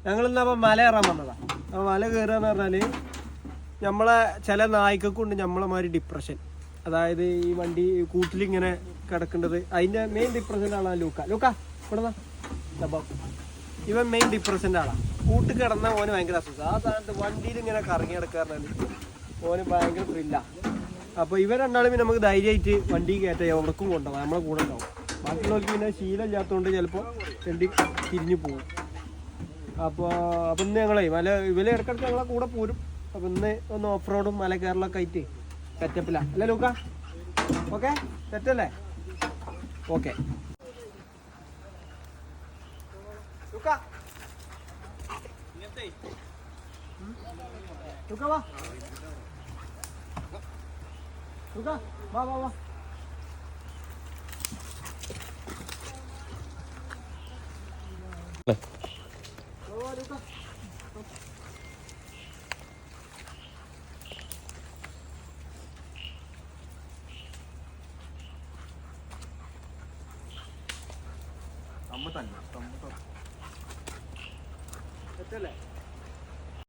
ഞങ്ങളിന്ന് അപ്പം മല കയറാൻ വന്നതാ. അപ്പോൾ മല കയറുക എന്ന് പറഞ്ഞാൽ നമ്മളെ ചില നായ്ക്കൾക്കുണ്ട് നമ്മളെ മാതിരി ഡിപ്രഷൻ. അതായത് ഈ വണ്ടി കൂട്ടിലിങ്ങനെ കിടക്കേണ്ടത്. അതിൻ്റെ മെയിൻ ഡിപ്രഷൻ്റെ ആളാണ് ലൂക്ക ഇവിടെ അപ്പം ഇവൻ മെയിൻ ഡിപ്രഷൻ്റെ ആളാണ്. കൂട്ട് കിടന്ന ഓന് ഭയങ്കര അസുഖം. ആ സ്ഥാനത്ത് വണ്ടിയിൽ ഇങ്ങനെ കറങ്ങി കിടക്കുക പറഞ്ഞാൽ ഓന് ഭയങ്കര ത്രില്ലാണ്. അപ്പോൾ ഇവർ രണ്ടാളും നമുക്ക് ധൈര്യമായിട്ട് വണ്ടി കയറ്റാം, എവിടേക്കും കൊണ്ടുപോകാം, നമ്മളെ കൂടെ ഉണ്ടാവും. ബാക്കിയുള്ളവർക്ക് പിന്നെ ശീലമില്ലാത്തതുകൊണ്ട് ചിലപ്പോൾ വണ്ടി തിരിഞ്ഞു പോകും. അപ്പോൾ ഇന്ന് ഞങ്ങളെ ഇവരെ ഇടയ്ക്കിടയ്ക്ക് ഞങ്ങളെ കൂടെ പോരും. അപ്പം ഇന്ന് ഒന്ന് ഓഫ് റോഡും മല കയറലൊക്കെ ആയിട്ട് സെറ്റപ്പില്ല അല്ലേ ലൂക്ക? ഓക്കെ സെറ്റല്ലേ? ഓക്കെ ലൂക്ക വാ വാ വാ വാ. സെറ്റല്ലേ?